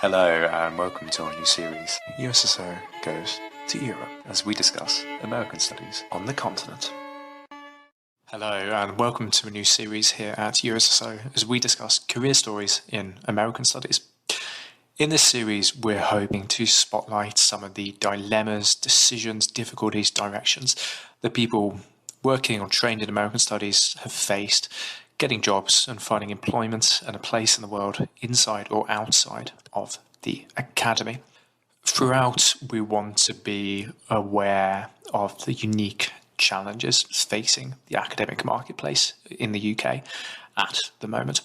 Hello and welcome to our new series, USSO Goes to Europe, as we discuss American studies on the continent. Hello and welcome to a new series here at USSO as we discuss career stories in American studies. In this series, we're hoping to spotlight some of the dilemmas, decisions, difficulties, directions that people working or trained in American studies have faced, getting jobs and finding employment and a place in the world inside or outside of the academy. Throughout, we want to be aware of the unique challenges facing the academic marketplace in the UK at the moment.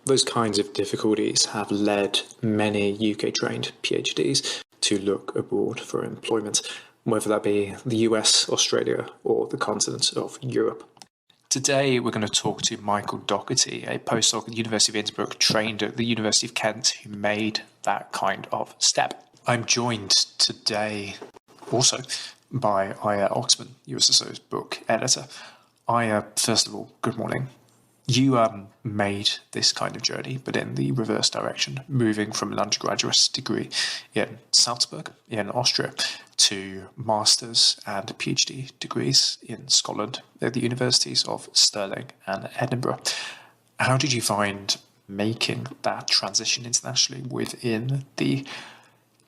Those kinds of difficulties have led many UK-trained PhDs to look abroad for employment, whether that be the US, Australia, or the continent of Europe. Today, we're going to talk to Michael Docherty, a postdoc at the University of Innsbruck, trained at the University of Kent, who made that kind of step. I'm joined today also by Aya Oxman, USSO's book editor. Aya, first of all, good morning. You made this kind of journey, but in the reverse direction, moving from an undergraduate degree in Salzburg in Austria to master's and PhD degrees in Scotland at the universities of Stirling and Edinburgh. How did you find making that transition internationally within the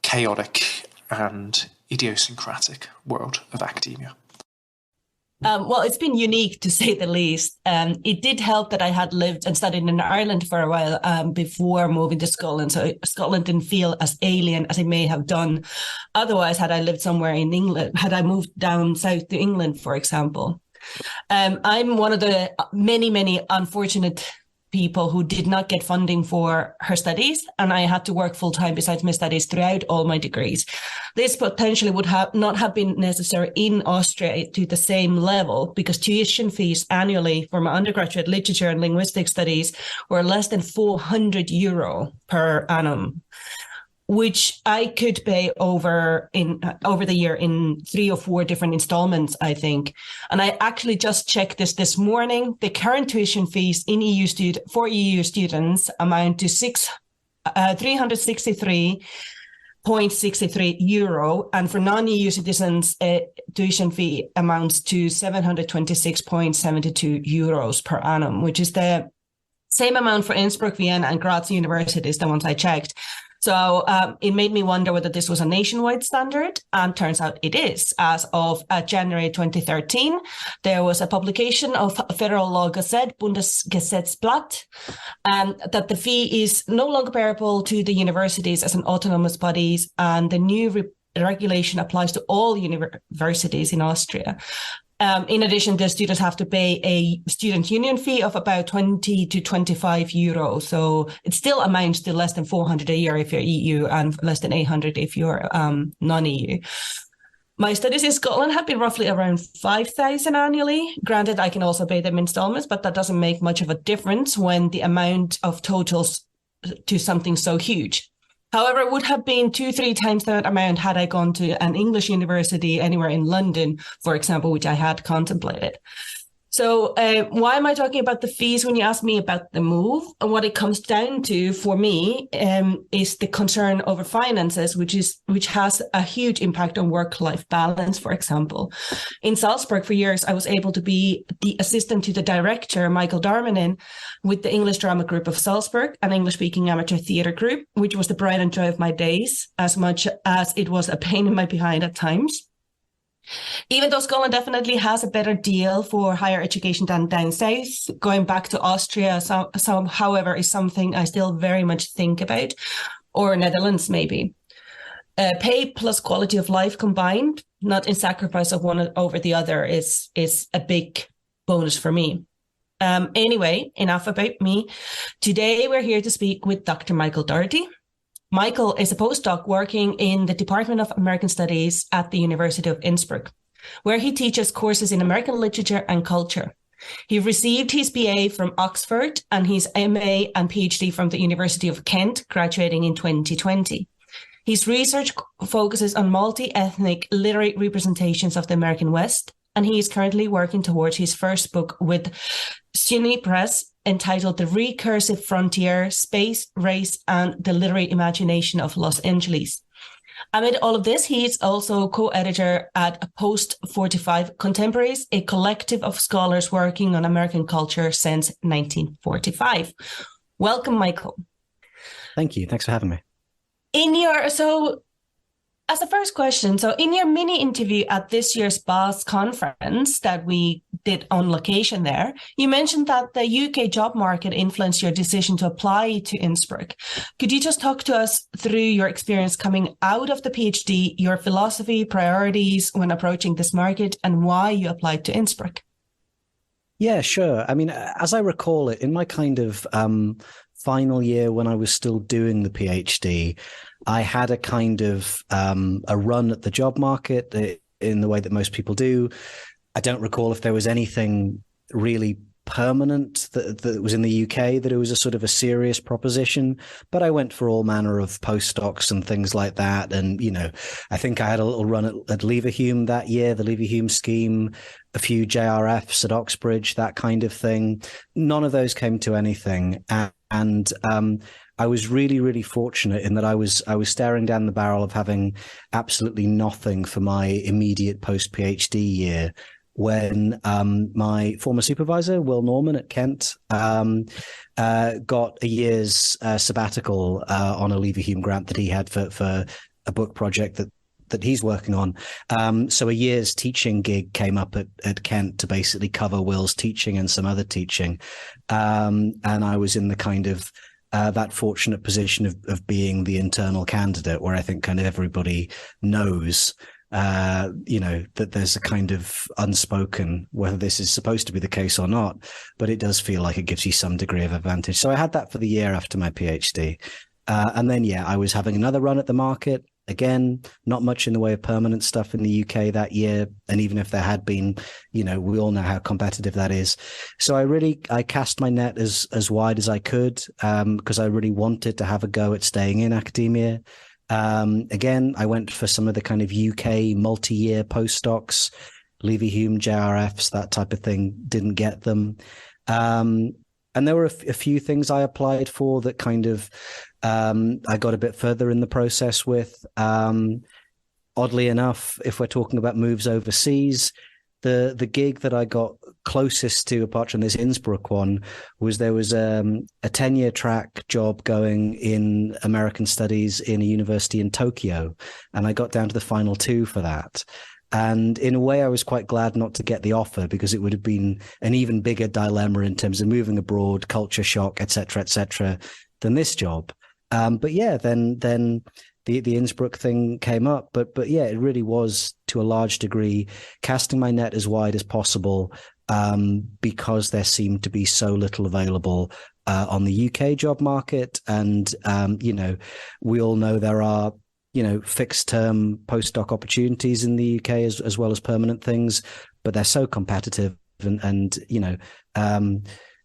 chaotic and idiosyncratic world of academia? Well, it's been unique to say the least. It did help that I had lived and studied in Ireland for a while before moving to Scotland. So Scotland didn't feel as alien as it may have done. Otherwise, had I lived somewhere in England, had I moved down south to England, for example. I'm one of the many unfortunate people who did not get funding for her studies, and I had to work full-time besides my studies throughout all my degrees. This potentially would not have been necessary in Austria to the same level, because tuition fees annually for my undergraduate literature and linguistic studies were less than €400 per annum, which I could pay over the year in 3 or 4 different installments, I think. And I actually just checked this morning. The current tuition fees in for EU students amount to €363.63, and for non-EU citizens, tuition fee amounts to €726.72 per annum, which is the same amount for Innsbruck, Vienna, and Graz universities, the ones I checked. So it made me wonder whether this was a nationwide standard, and turns out it is. As of January 2013, there was a publication of Federal Law Gazette, Bundesgesetzblatt, that the fee is no longer payable to the universities as an autonomous bodies, and the new regulation applies to all universities in Austria. In addition, the students have to pay a student union fee of about 20 to €25. So it still amounts to less than 400 a year if you're EU and less than 800 if you're non-EU. My studies in Scotland have been roughly around 5,000 annually. Granted, I can also pay them installments, but that doesn't make much of a difference when the amount of totals to something so huge. However, it would have been 2-3 times that amount had I gone to an English university anywhere in London, for example, which I had contemplated. So why am I talking about the fees when you ask me about the move? And what it comes down to for me is the concern over finances, which has a huge impact on work-life balance, for example. In Salzburg for years, I was able to be the assistant to the director, Michael Docherty, with the English drama group of Salzburg, an English-speaking amateur theatre group, which was the pride and joy of my days, as much as it was a pain in my behind at times. Even though Scotland definitely has a better deal for higher education than down south, going back to Austria, however, is something I still very much think about, or Netherlands maybe. Pay plus quality of life combined, not in sacrifice of one over the other, is a big bonus for me. Anyway, enough about me. Today we're here to speak with Dr. Michael Docherty. Michael is a postdoc working in the Department of American Studies at the University of Innsbruck, where he teaches courses in American literature and culture. He received his BA from Oxford and his MA and PhD from the University of Kent, graduating in 2020. His research focuses on multi-ethnic literary representations of the American West, and he is currently working towards his first book with SUNY Press, entitled The Recursive Frontier, Space, Race, and the Literary Imagination of Los Angeles. Amid all of this, he is also co-editor at Post 45 Contemporaries, a collective of scholars working on American culture since 1945. Welcome, Michael. Thank you. Thanks for having me. As a first question, so in your mini interview at this year's BAS conference that we did on location there, you mentioned that the UK job market influenced your decision to apply to Innsbruck. Could you just talk to us through your experience coming out of the PhD, your philosophy, priorities when approaching this market, and why you applied to Innsbruck? Yeah, sure. I mean, as I recall it, in my kind of final year when I was still doing the PhD, I had a kind of a run at the job market in the way that most people do. I don't recall if there was anything really permanent that was in the UK, that it was a sort of a serious proposition, but I went for all manner of postdocs and things like that. And, you know, I think I had a little run at Leverhulme that year, the Leverhulme scheme, a few JRFs at Oxbridge, that kind of thing. None of those came to anything. And I was really, really fortunate in that I was staring down the barrel of having absolutely nothing for my immediate post-PhD year when my former supervisor, Will Norman at Kent, got a year's sabbatical on a Leverhulme grant that he had for a book project that he's working on. So a year's teaching gig came up at Kent to basically cover Will's teaching and some other teaching. And I was in the kind of that fortunate position of being the internal candidate, where I think kind of everybody knows that there's a kind of unspoken, whether this is supposed to be the case or not, but it does feel like it gives you some degree of advantage. So I had that for the year after my PhD. And then, I was having another run at the market. Again, not much in the way of permanent stuff in the UK that year. And even if there had been, we all know how competitive that is. So I cast my net as wide as I could, because I really wanted to have a go at staying in academia. Again, I went for some of the kind of UK multi-year postdocs, Leverhulme, JRFs, that type of thing, didn't get them. And there were a few things I applied for that kind of I got a bit further in the process with. Oddly enough, if we're talking about moves overseas, the gig that I got closest to, apart from this Innsbruck one, was there was a tenure track job going in American studies in a university in Tokyo, and I got down to the final two for that. And in a way, I was quite glad not to get the offer, because it would have been an even bigger dilemma in terms of moving abroad, culture shock, et cetera, than this job. Then the Innsbruck thing came up, but it really was to a large degree casting my net as wide as possible, because there seemed to be so little available on the UK job market. And we all know there are fixed term postdoc opportunities in the UK as well as permanent things, but they're so competitive and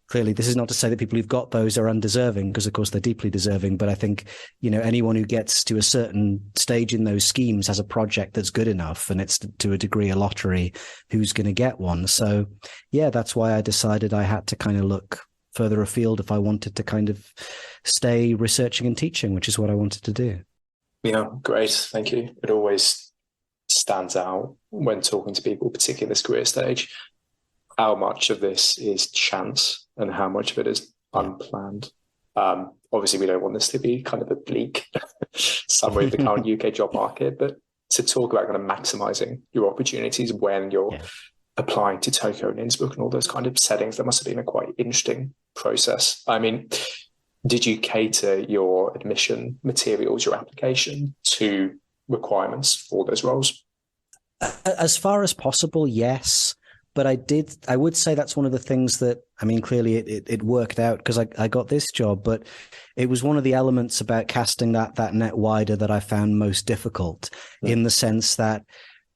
clearly, this is not to say that people who've got those are undeserving, because of course they're deeply deserving. But I think, anyone who gets to a certain stage in those schemes has a project that's good enough, and it's to a degree a lottery who's going to get one. So that's why I decided I had to kind of look further afield if I wanted to kind of stay researching and teaching, which is what I wanted to do. Yeah, great. Thank you. It always stands out when talking to people, particularly in this career stage, how much of this is chance and how much of it is unplanned. Obviously, we don't want this to be kind of a bleak summary of the current UK job market, but to talk about kind of maximizing your opportunities when you're applying to Tokyo and Innsbruck and all those kind of settings, that must have been a quite interesting process. I mean, did you cater your admission materials, your application, to requirements for those roles? As far as possible, yes. But I would say that's one of the things that, I mean, clearly it worked out because I got this job, but it was one of the elements about casting that net wider that I found most difficult, in the sense that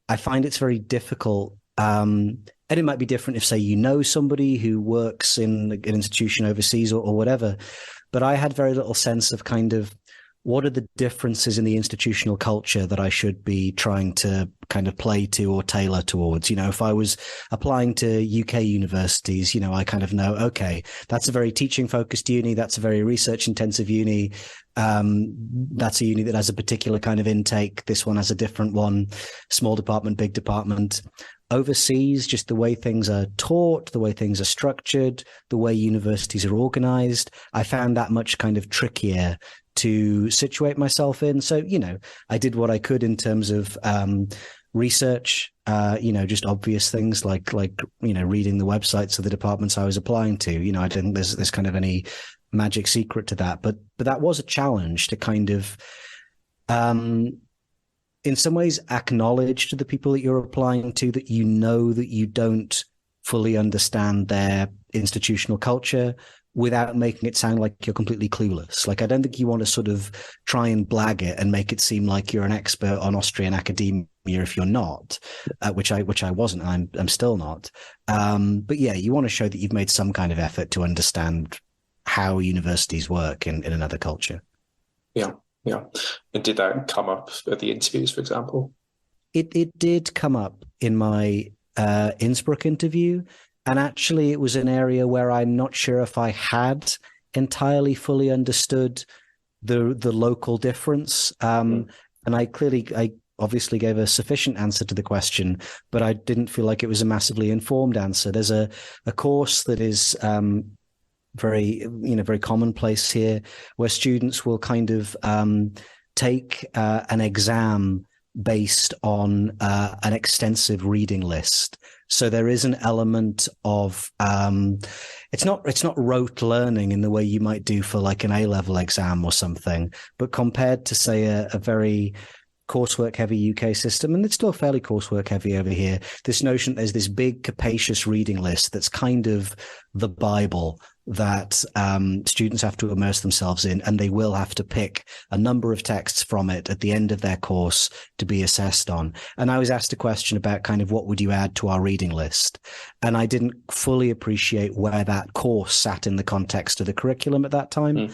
I find it's very difficult. And it might be different if, say, somebody who works in an institution overseas or whatever. But I had very little sense of kind of what are the differences in the institutional culture that I should be trying to kind of play to or tailor towards? If I was applying to UK universities, I kind of know, okay, that's a very teaching focused uni. That's a very research intensive uni. That's a uni that has a particular kind of intake. This one has a different one, small department, big department. Overseas, just the way things are taught, the way things are structured, the way universities are organized, I found that much kind of trickier to situate myself in. So, I did what I could in terms of research, just obvious things like reading the websites of the departments I was applying to. I didn't, there's kind of any magic secret to that, but that was a challenge to kind of, in some ways, acknowledge to the people that you're applying to that that you don't fully understand their institutional culture without making it sound like you're completely clueless. Like, I don't think you want to sort of try and blag it and make it seem like you're an expert on Austrian academia if you're not, which I wasn't. I'm still not. But yeah, you want to show that you've made some kind of effort to understand how universities work in another culture. Yeah. And did that come up at the interviews, for example? It did come up in my Innsbruck interview. And actually, it was an area where I'm not sure if I had entirely fully understood the local difference. And I obviously gave a sufficient answer to the question, but I didn't feel like it was a massively informed answer. There's a course that is very commonplace here, where students will kind of take an exam based on an extensive reading list. So there is an element of it's not rote learning in the way you might do for like an A-level exam or something, but compared to, say, a very coursework heavy UK system, and it's still fairly coursework heavy over here, this notion there's this big capacious reading list that's kind of the Bible that students have to immerse themselves in, and they will have to pick a number of texts from it at the end of their course to be assessed on. And I was asked a question about kind of what would you add to our reading list, and I didn't fully appreciate where that course sat in the context of the curriculum at that time.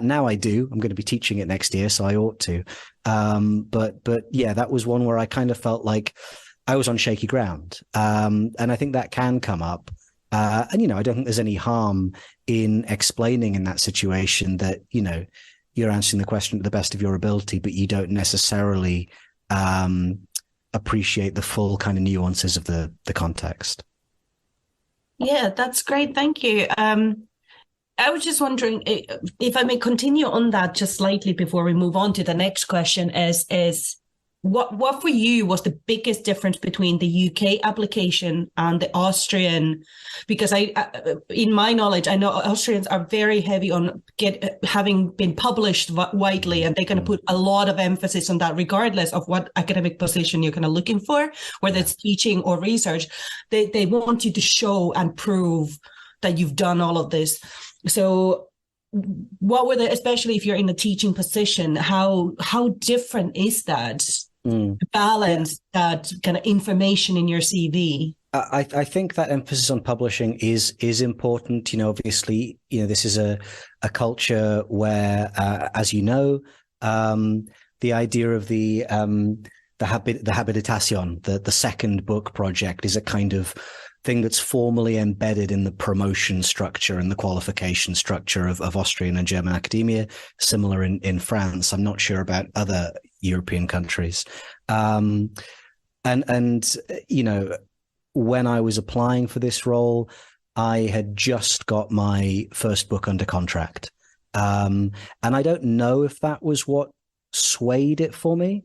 Now I do. I'm going to be teaching it next year, so I ought to. But yeah, that was one where I kind of felt like I was on shaky ground. And I think that can come up. And, I don't think there's any harm in explaining in that situation that, you're answering the question to the best of your ability, but you don't necessarily appreciate the full kind of nuances of the context. Yeah, that's great. Thank you. I was just wondering if I may continue on that just slightly before we move on to the next question is what for you was the biggest difference between the UK application and the Austrian? Because in my knowledge, I know Austrians are very heavy on having been published widely, and they're going to put a lot of emphasis on that, regardless of what academic position you're kind of looking for, whether it's teaching or research. They want you to show and prove that you've done all of this. So what were especially if you're in a teaching position, how different is that balance, that kind of information in your CV? I think that emphasis on publishing is important. Obviously, this is a culture where, as the idea of the habilitation, the second book project, is a kind of thing that's formally embedded in the promotion structure and the qualification structure of Austrian and German academia, similar in France. I'm not sure about other European countries. And when I was applying for this role, I had just got my first book under contract. And I don't know if that was what swayed it for me.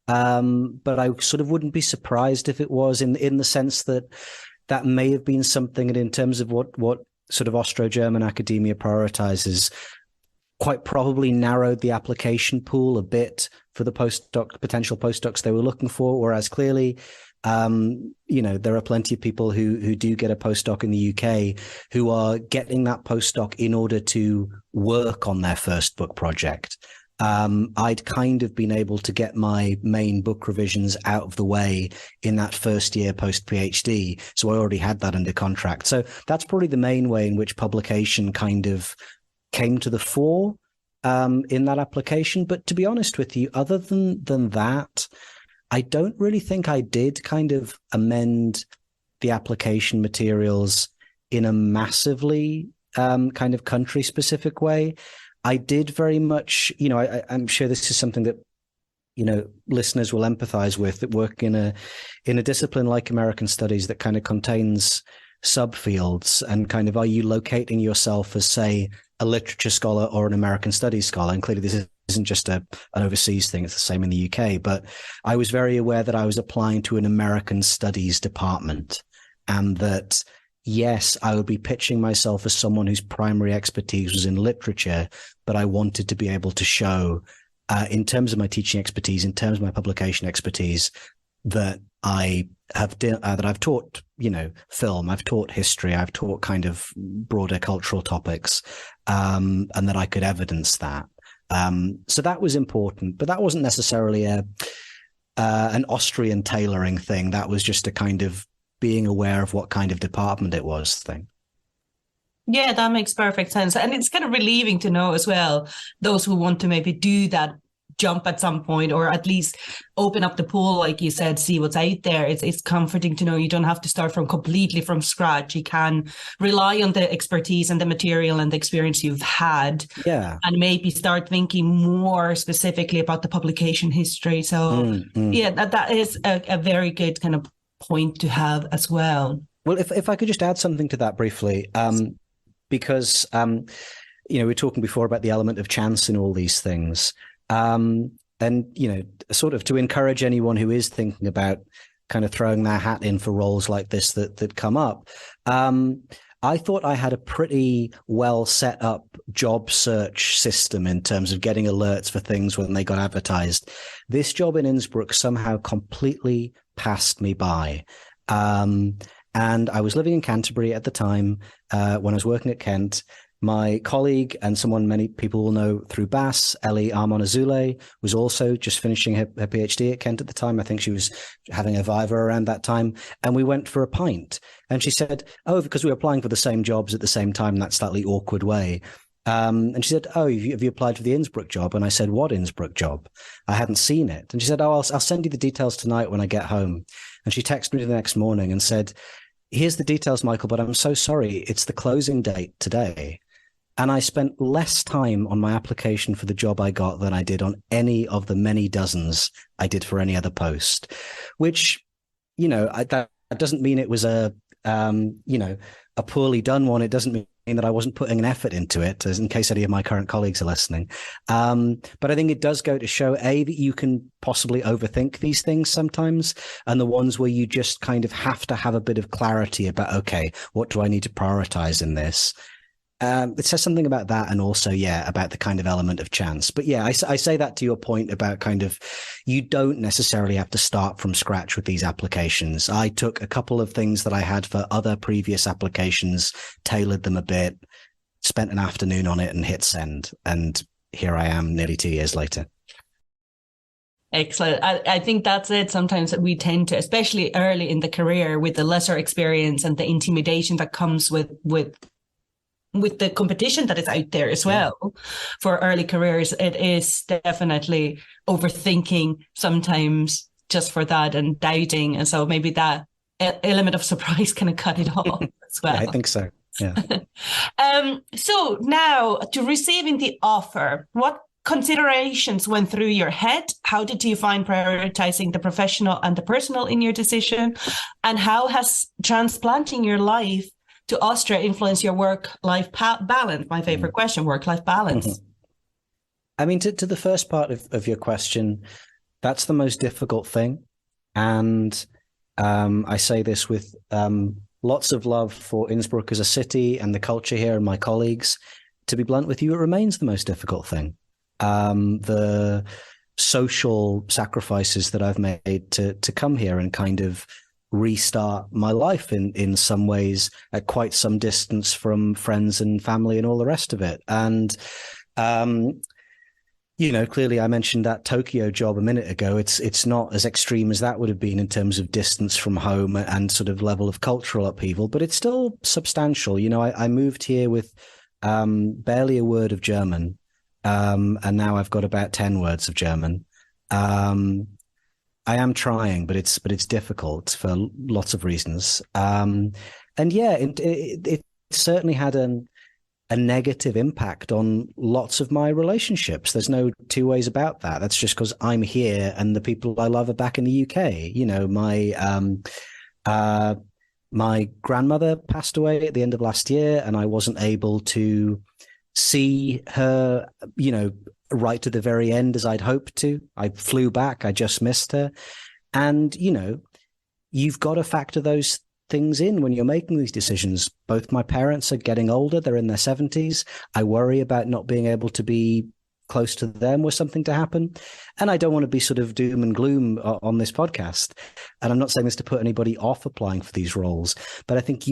But I sort of wouldn't be surprised if it was, in the sense that may have been something, and in terms of what sort of Austro-German academia prioritizes, quite probably narrowed the application pool a bit for the potential postdocs they were looking for. Whereas clearly, there are plenty of people who do get a postdoc in the UK who are getting that postdoc in order to work on their first book project. I'd kind of been able to get my main book revisions out of the way in that first year post PhD. So I already had that under contract. So that's probably the main way in which publication kind of came to the fore. in that application. But to be honest with you, other than that, I don't really think I did kind of amend the application materials in a massively kind of country specific way. I did very much, I'm sure this is something that, listeners will empathize with, that work in a discipline like American Studies that kind of contains subfields, and kind of, are you locating yourself as, say, a literature scholar or an American Studies scholar? And clearly this isn't just an overseas thing, it's the same in the UK. But I was very aware that I was applying to an American Studies department, and that, yes, I would be pitching myself as someone whose primary expertise was in literature, but I wanted to be able to show, in terms of my teaching expertise, in terms of my publication expertise, that I've taught, film, I've taught history, I've taught kind of broader cultural topics, and that I could evidence that. So that was important, but that wasn't necessarily an Austrian tailoring thing. That was just a kind of being aware of what kind of department it was thing. Yeah, that makes perfect sense. And it's kind of relieving to know as well, those who want to maybe do that jump at some point, or at least open up the pool, like you said, see what's out there. It's comforting to know you don't have to start completely from scratch. You can rely on the expertise and the material and the experience you've had, and maybe start thinking more specifically about the publication history. So yeah, that is a very good kind of point to have as well. Well, if I could just add something to that briefly, because we were talking before about the element of chance in all these things. And, sort of to encourage anyone who is thinking about kind of throwing their hat in for roles like this that come up, I thought I had a pretty well set up job search system in terms of getting alerts for things when they got advertised. This job in Innsbruck somehow completely passed me by. And I was living in Canterbury at the time when I was working at Kent. My colleague, and someone many people will know through BAS, Ellie Armonazule, was also just finishing her PhD at Kent at the time. I think she was having a viva around that time. And we went for a pint. And she said, because we were applying for the same jobs at the same time in that slightly awkward way. And she said, have you applied for the Innsbruck job? And I said, what Innsbruck job? I hadn't seen it. And she said, I'll send you the details tonight when I get home. And she texted me the next morning and said, here's the details, Michael, but I'm so sorry. It's the closing date today. And I spent less time on my application for the job I got than I did on any of the many dozens I did for any other post, which, that doesn't mean it was a poorly done one. It doesn't mean that I wasn't putting an effort into it, as in case any of my current colleagues are listening. But I think it does go to show, that you can possibly overthink these things sometimes, and the ones where you just kind of have to have a bit of clarity about, okay, what do I need to prioritize in this? It says something about that, and also, about the kind of element of chance. But I say that to your point about kind of, you don't necessarily have to start from scratch with these applications. I took a couple of things that I had for other previous applications, tailored them a bit, spent an afternoon on it, and hit send. And here I am nearly 2 years later. Excellent. I think that's it. Sometimes we tend to, especially early in the career, with the lesser experience and the intimidation that comes with the competition that is out there as well for early careers, it is definitely overthinking sometimes just for that, and doubting. And so maybe that element of surprise kind of cut it off as well. I think so. Yeah. So now, to receiving the offer, what considerations went through your head? How did you find prioritizing the professional and the personal in your decision? And how has transplanting your life to Austria influence your work-life balance? My favorite question, work-life balance. I mean, to the first part of your question, that's the most difficult thing. And I say this with lots of love for Innsbruck as a city and the culture here and my colleagues. To be blunt with you, it remains the most difficult thing. The social sacrifices that I've made to come here and kind of restart my life in some ways at quite some distance from friends and family and all the rest of it. And, clearly I mentioned that Tokyo job a minute ago. It's not as extreme as that would have been in terms of distance from home and sort of level of cultural upheaval, but it's still substantial. I moved here with barely a word of German. and now I've got about 10 words of German. I am trying, but it's difficult for lots of reasons. And yeah, it certainly had a negative impact on lots of my relationships. There's no two ways about that. That's just because I'm here and the people I love are back in the UK. You know, my grandmother passed away at the end of last year, and I wasn't able to see her, you know, right to the very end as I'd hoped to. I flew back. I just missed her. And, you know, you've got to factor those things in when you're making these decisions. Both my parents are getting older. They're in their 70s. I worry about not being able to be close to them were something to happen. And I don't want to be sort of doom and gloom on this podcast. And I'm not saying this to put anybody off applying for these roles, but I think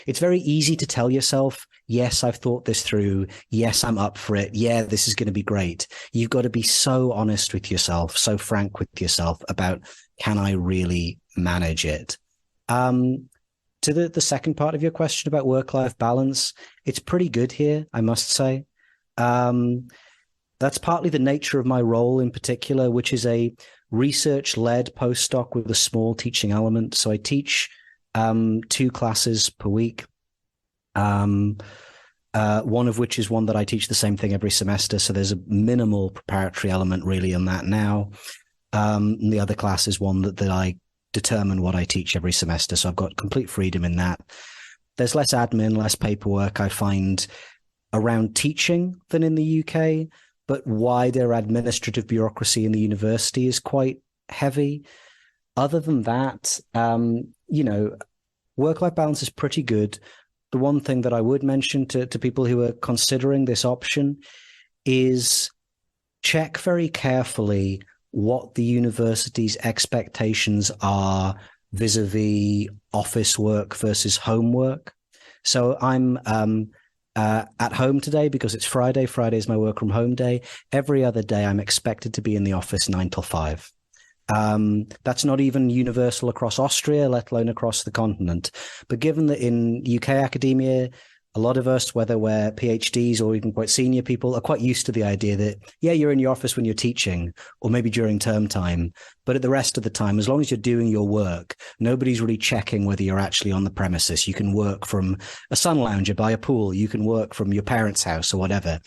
it's very easy to tell yourself, yes, I've thought this through. Yes, I'm up for it. Yeah, this is going to be great. You've got to be so honest with yourself, so frank with yourself about, can I really manage it? To the second part of your question about work-life balance, it's pretty good here, I must say. That's partly the nature of my role in particular, which is a research-led postdoc with a small teaching element. So I teach 2 classes per week, one of which is one that I teach the same thing every semester. So there's a minimal preparatory element really in that now. And the other class is one that I determine what I teach every semester. So I've got complete freedom in that. There's less admin, less paperwork, I find, around teaching than in the UK, but wider administrative bureaucracy in the university is quite heavy. Other than that, you know, work-life balance is pretty good. The one thing that I would mention to people who are considering this option is check very carefully what the university's expectations are vis-a-vis office work versus homework. So I'm at home today because it's Friday. Friday is my work from home day. Every other day, I'm expected to be in the office 9 till 5. That's not even universal across Austria, let alone across the continent. But given that in UK academia, a lot of us, whether we're PhDs or even quite senior people, are quite used to the idea that, yeah, you're in your office when you're teaching or maybe during term time. But at the rest of the time, as long as you're doing your work, nobody's really checking whether you're actually on the premises. You can work from a sun lounger by a pool. You can work from your parents' house or whatever.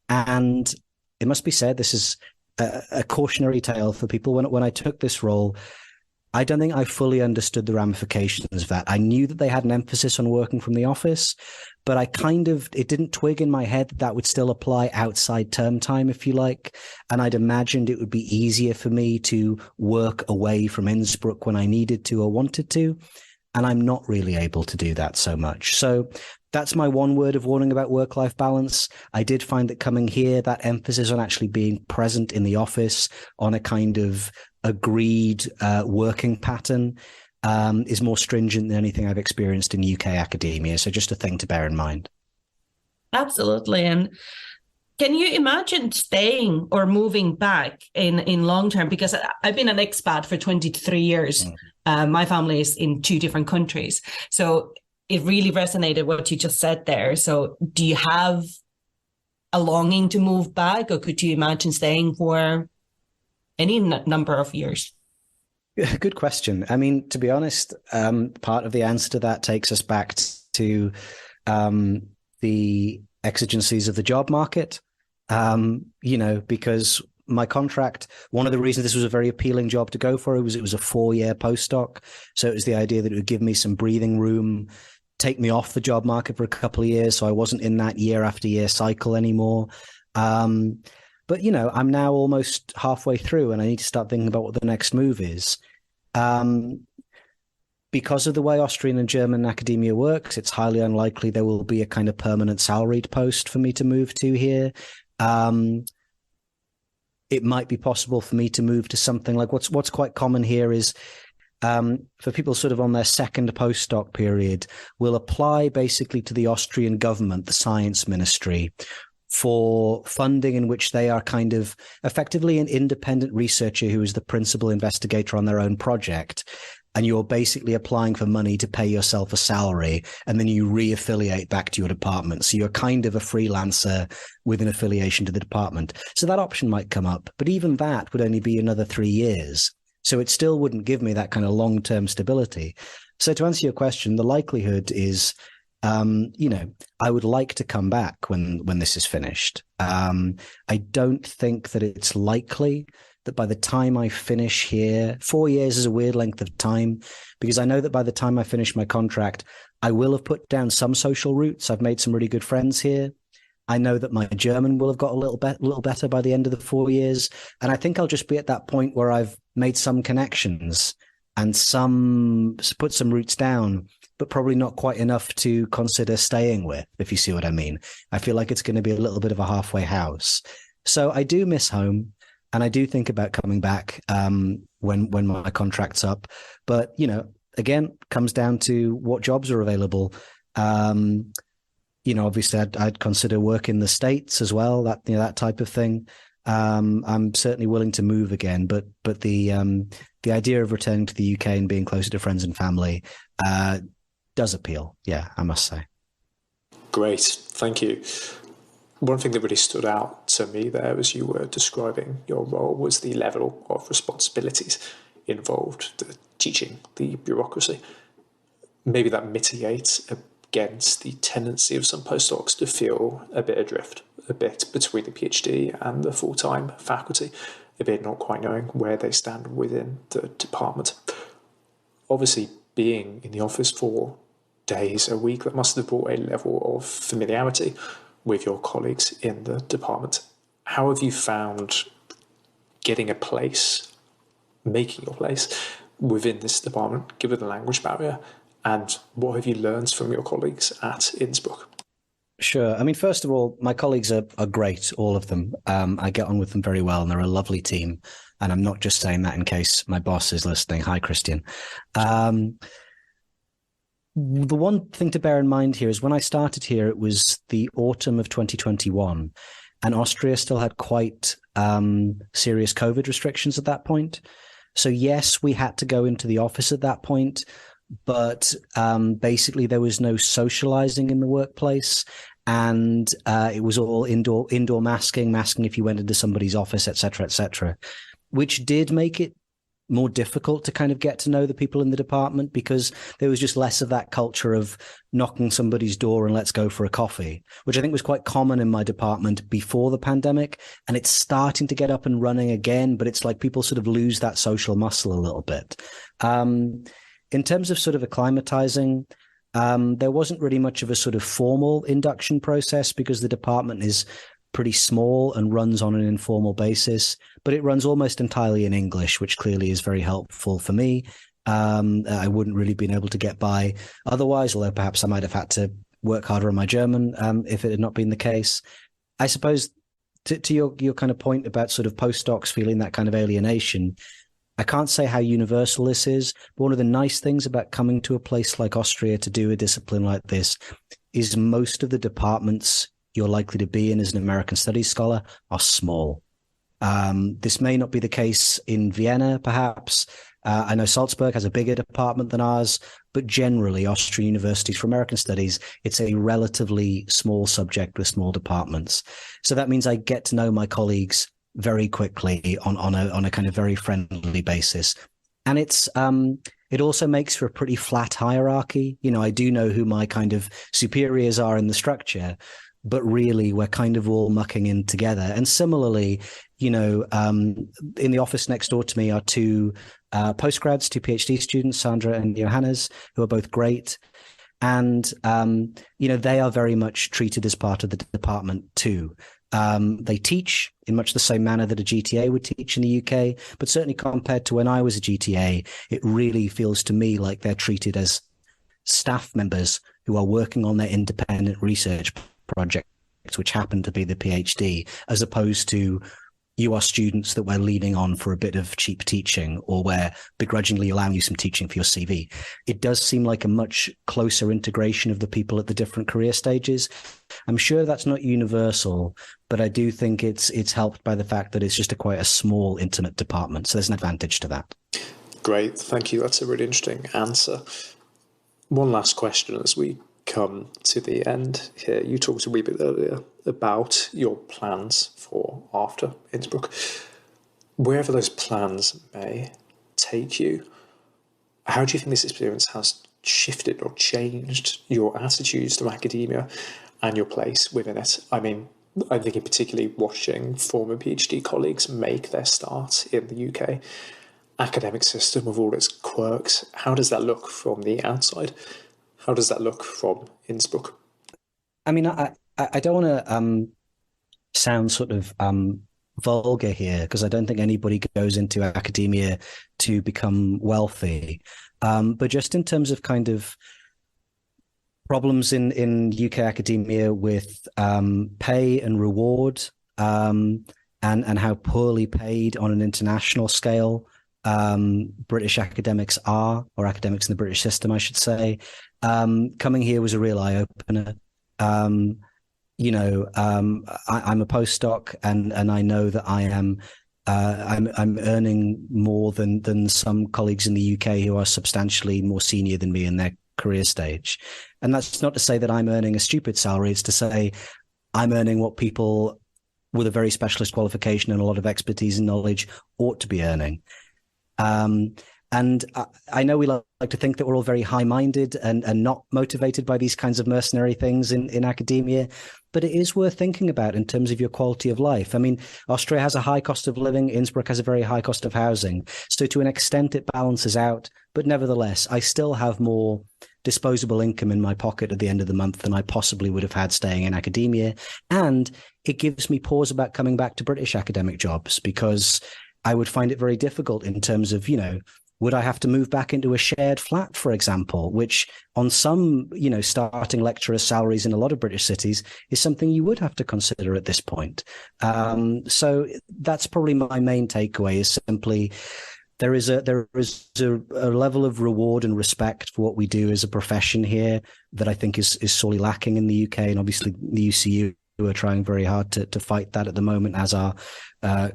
And it must be said, this is a cautionary tale for people. When I took this role, I don't think I fully understood the ramifications of that. I knew that they had an emphasis on working from the office, but it didn't twig in my head that would still apply outside term time, if you like. And I'd imagined it would be easier for me to work away from Innsbruck when I needed to or wanted to. And I'm not really able to do that so much. So that's my one word of warning about work-life balance. I did find that coming here, that emphasis on actually being present in the office on a kind of agreed working pattern is more stringent than anything I've experienced in UK academia. So just a thing to bear in mind. Absolutely. And can you imagine staying or moving back in long term? Because I've been an expat for 23 years. My family is in 2 different countries. So it really resonated what you just said there. So do you have a longing to move back, or could you imagine staying for any number of years? Good question. I mean, to be honest, part of the answer to that takes us back to the exigencies of the job market, you know, because my contract, one of the reasons this was a very appealing job to go for, it was a 4-year postdoc. So it was the idea that it would give me some breathing room, take me off the job market for a couple of years. So I wasn't in that year after year cycle anymore. But, you know, I'm now almost halfway through and I need to start thinking about what the next move is. Because of the way Austrian and German academia works, it's highly unlikely there will be a kind of permanent salaried post for me to move to here. It might be possible for me to move to something like what's quite common here is for people sort of on their second postdoc period, will apply basically to the Austrian government, the science ministry, for funding in which they are kind of effectively an independent researcher who is the principal investigator on their own project. and you're basically applying for money to pay yourself a salary, and then you re-affiliate back to your department. So you're kind of a freelancer with an affiliation to the department. So that option might come up, but even that would only be another 3 years. So it still wouldn't give me that kind of long-term stability. So to answer your question, the likelihood is, I would like to come back when this is finished. I don't think that it's likely that by the time I finish here, 4 years is a weird length of time, because I know that by the time I finish my contract, I will have put down some social roots. I've made some really good friends here. I know that my German will have got a little better by the end of the 4 years. And I think I'll just be at that point where I've made some connections and put some roots down, but probably not quite enough to consider staying with, if you see what I mean. I feel like it's going to be a little bit of a halfway house. So I do miss home, and I do think about coming back when my contract's up. But, again, comes down to what jobs are available. Obviously I'd consider work in the States as well, that type of thing. I'm certainly willing to move again, but the idea of returning to the UK and being closer to friends and family does appeal. Yeah, I must say. Great, thank you. One thing that really stood out to me there as you were describing your role was the level of responsibilities involved, the teaching, the bureaucracy. Maybe that mitigates against the tendency of some postdocs to feel a bit adrift, a bit between the PhD and the full-time faculty, a bit not quite knowing where they stand within the department. Obviously, being in the office 4 days a week, that must have brought a level of familiarity with your colleagues in the department. How have you found getting a place, making your place within this department, given the language barrier? And what have you learned from your colleagues at Innsbruck? Sure. I mean, first of all, my colleagues are great, all of them. I get on with them very well, and they're a lovely team. And I'm not just saying that in case my boss is listening. Hi, Christian. The one thing to bear in mind here is when I started here, it was the autumn of 2021, and Austria still had quite serious COVID restrictions at that point. So yes, we had to go into the office at that point, but basically there was no socializing in the workplace, and it was all indoor masking if you went into somebody's office, et cetera, which did make it more difficult to kind of get to know the people in the department, because there was just less of that culture of knocking somebody's door and let's go for a coffee, which I think was quite common in my department before the pandemic. And it's starting to get up and running again, but it's like people sort of lose that social muscle a little bit. In terms of sort of acclimatizing, there wasn't really much of a sort of formal induction process, because the department is pretty small and runs on an informal basis, but it runs almost entirely in English, which clearly is very helpful for me. I wouldn't really been able to get by otherwise, although perhaps I might have had to work harder on my German if it had not been the case. I suppose to your kind of point about sort of postdocs feeling that kind of alienation, I can't say how universal this is, but one of the nice things about coming to a place like Austria to do a discipline like this is most of the departments you're likely to be in as an American Studies scholar are small. This may not be the case in Vienna, perhaps. I know Salzburg has a bigger department than ours, but generally Austrian universities for American Studies, it's a relatively small subject with small departments. So that means I get to know my colleagues very quickly on a kind of very friendly basis. And it also makes for a pretty flat hierarchy. I do know who my kind of superiors are in the structure, but really we're kind of all mucking in together. And similarly, in the office next door to me are two postgrads, two PhD students, Sandra and Johannes, who are both great. And, they are very much treated as part of the department too. They teach in much the same manner that a GTA would teach in the UK, but certainly compared to when I was a GTA, it really feels to me like they're treated as staff members who are working on their independent research projects, which happen to be the PhD, as opposed to you are students that we're leaning on for a bit of cheap teaching, or we're begrudgingly allowing you some teaching for your CV. It does seem like a much closer integration of the people at the different career stages. I'm sure that's not universal, but I do think it's helped by the fact that it's just quite a small, intimate department. So there's an advantage to that. Great, thank you. That's a really interesting answer. One last question as we come to the end here. You talked a wee bit earlier about your plans for after Innsbruck. Wherever those plans may take you, how do you think this experience has shifted or changed your attitudes to academia and your place within it? I mean, I'm thinking particularly watching former PhD colleagues make their start in the UK academic system with all its quirks. How does that look from the outside? How does that look from Innsbruck? I mean, I don't want to sound sort of vulgar here, because I don't think anybody goes into academia to become wealthy. But just in terms of kind of problems in UK academia with pay and reward, and how poorly paid on an international scale British academics are, or academics in the British system, I should say. Coming here was a real eye-opener. I'm a postdoc, and I know that I'm earning more than some colleagues in the UK who are substantially more senior than me in their career stage. And that's not to say that I'm earning a stupid salary. It's to say I'm earning what people with a very specialist qualification and a lot of expertise and knowledge ought to be earning. And I know we like to think that we're all very high-minded and not motivated by these kinds of mercenary things in academia, but it is worth thinking about in terms of your quality of life. I mean, Austria has a high cost of living. Innsbruck has a very high cost of housing. So to an extent, it balances out. But nevertheless, I still have more disposable income in my pocket at the end of the month than I possibly would have had staying in academia. And it gives me pause about coming back to British academic jobs, because I would find it very difficult in terms of, would I have to move back into a shared flat, for example, which on some, starting lecturer salaries in a lot of British cities is something you would have to consider at this point. So that's probably my main takeaway, is simply there is a level of reward and respect for what we do as a profession here that I think is sorely lacking in the UK, and obviously the UCU who are trying very hard to fight that at the moment, as our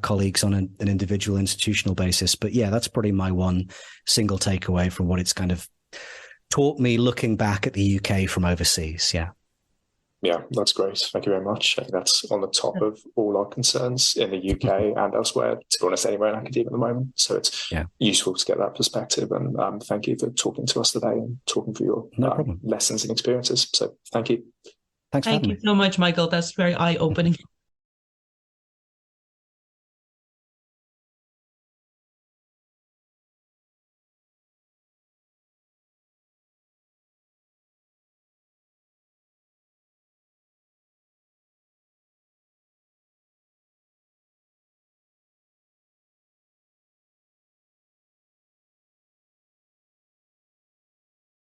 colleagues on an individual institutional basis. But yeah, that's probably my one single takeaway from what it's kind of taught me looking back at the UK from overseas. Yeah. Yeah, that's great. Thank you very much. I think that's on the top of all our concerns in the UK and elsewhere, to be honest, anywhere in academia at the moment. So it's useful to get that perspective. And thank you for talking to us today and talking through your lessons and experiences. So thank you. Thank you so much, Michael. That's very eye-opening.